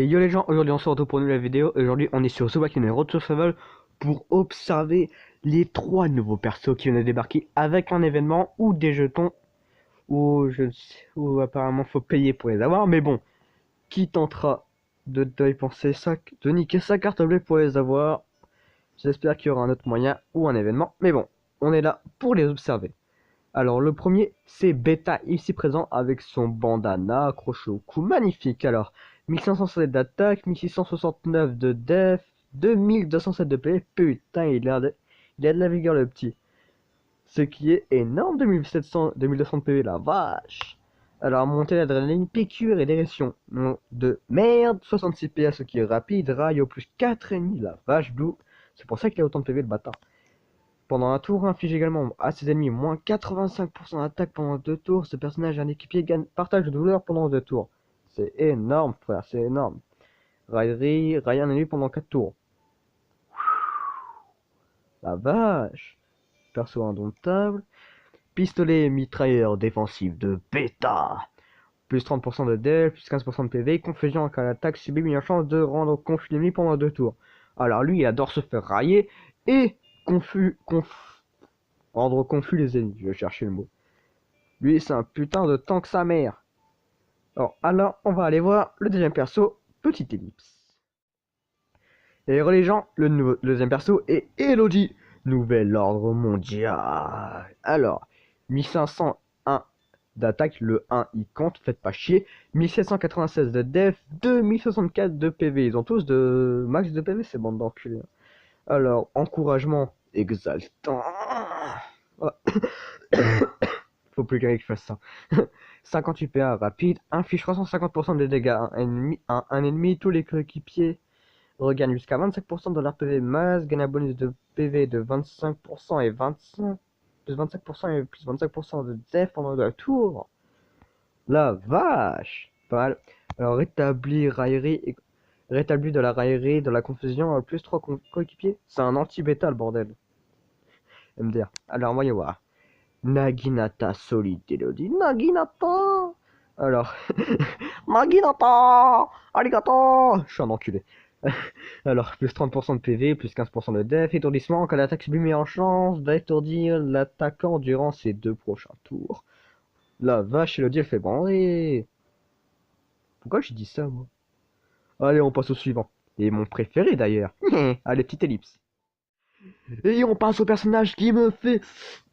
Et yo les gens, aujourd'hui on se retrouve pour une nouvelle vidéo. Aujourd'hui on est sur Subway Road to Survival pour observer les 3 nouveaux persos qui viennent de débarquer avec un événement ou des jetons où apparemment faut payer pour les avoir. Mais bon, qui tentera de dépenser de niquer sa carte bleue pour les avoir? J'espère qu'il y aura un autre moyen ou un événement. Mais bon, on est là pour les observer. Alors le premier c'est Beta ici présent avec son bandana accroché au cou, magnifique. Alors 1507 d'attaque, 1669 de def, 2207 de PV, putain il a de la vigueur le petit. Ce qui est énorme, 2200 de PV la vache. Alors monter l'adrénaline, piqûre et d'érection de merde, 66 PA ce qui est rapide, rail au plus 4,5 la vache blue. C'est pour ça qu'il a autant de PV le bâtard. Pendant un tour, inflige également à ses ennemis moins 85% d'attaque pendant 2 tours. Ce personnage et un équipier gagne partage de douleur pendant 2 tours. C'est énorme, frère, c'est énorme. Raillerie, raille un ennemi pendant 4 tours. La vache. Perso indomptable. Pistolet mitrailleur défensif de Beta. Plus 30% de def, plus 15% de PV. Confusion quand l'attaque subit une chance de rendre confus l'ennemi pendant 2 tours. Alors lui, il adore se faire railler et rendre confus les ennemis. Je vais chercher le mot. Lui, c'est un putain de tank sa mère. Alors, on va aller voir le deuxième perso, Petite Ellipse. Et les gens, le deuxième perso est Elodie, nouvel ordre mondial. Alors, 1501 d'attaque, le 1 il compte, faites pas chier. 1796 de def, 2064 de PV. Ils ont tous de max de PV, ces bandes d'enculés. Alors, encouragement exaltant. Faut plus quelqu'un qui fasse ça. 58 PA rapide, inflige 350% de dégâts à un ennemi, tous les coéquipiers regagnent jusqu'à 25% de leur PV masse, gagnent un bonus de PV de 25% et 25, plus 25% et plus 25% de def pendant 2 tours. La vache, pas mal. Alors rétablir de la raillerie, de la confusion, plus 3 coéquipiers. C'est un anti-bêta le bordel. MDR. Alors voyons voir. Naginata solide Elodie. Naginata. Alors. Naginata. Arigato. Je suis un enculé. Alors, plus 30% de PV, plus 15% de def, étourdissement, quand l'attaque subit meilleure chance d'étourdir l'attaquant durant ses 2 prochains tours. La vache, Elodie, elle fait bander. Pourquoi j'ai dit ça, moi? Allez, on passe au suivant. Et mon préféré, d'ailleurs. Allez, petite ellipse. Et on passe au personnage qui me fait...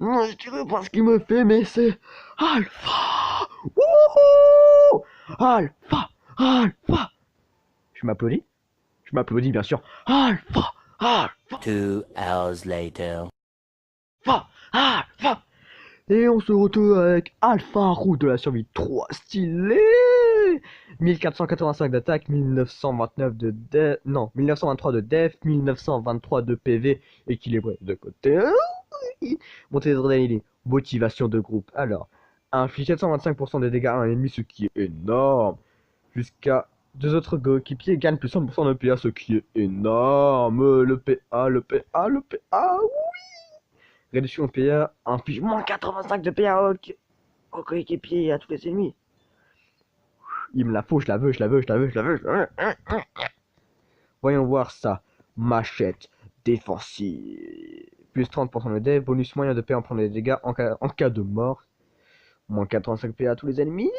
Je dirais pas ce qu'il me fait, mais c'est... Alpha. Wouhou. Alpha. Alpha. Je m'applaudis. Je m'applaudis, bien sûr. Alpha. Alpha. 2 hours later. Alpha. Alpha. Et on se retrouve avec Alpha Roue de la survie 3 stylé. 1485 d'attaque, 1929 de def, non, 1923 de def, 1923 de PV, équilibré de côté. Montée d'adrénaline, motivation de groupe. Alors, inflige 725% de dégâts à un ennemi, ce qui est énorme. Jusqu'à 2 autres coéquipiers gagnent plus 100% de PA, ce qui est énorme. Le PA, le PA, le PA, oui. Réduction de PA, inflige moins 85 de PA au coéquipier et à tous les ennemis. Il me la faut, je la veux, je la veux, je la veux, je la veux, je la veux. Voyons voir ça. Machette défensive. Plus 30% de def, bonus moyen de PA en prendre des dégâts en cas de mort. Moins 85 PA à tous les ennemis.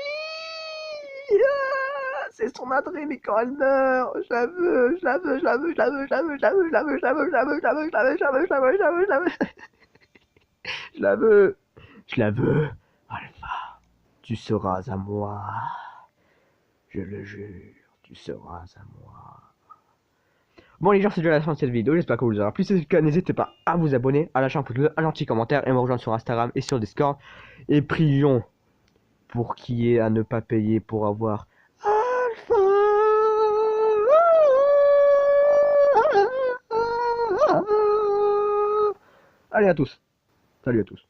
C'est son adresse, mais quand elle meurt, je la veux, je la veux, je la veux, je la veux, je la veux, je la veux, je la veux, je la veux, je la veux, je la veux, je la veux, je la veux, je la veux, je la veux, je la veux. Je la veux, je la veux. Alpha, tu seras à moi. Je le jure, tu seras à moi. Bon les gens, c'est déjà la fin de cette vidéo, j'espère que vous aura plu. Si c'est le cas, n'hésitez pas à vous abonner, à lâcher un pouce bleu, un gentil commentaire et me rejoindre sur Instagram et sur Discord. Et prions pour qui est à ne pas payer pour avoir Alpha. Allez à tous. Salut à tous.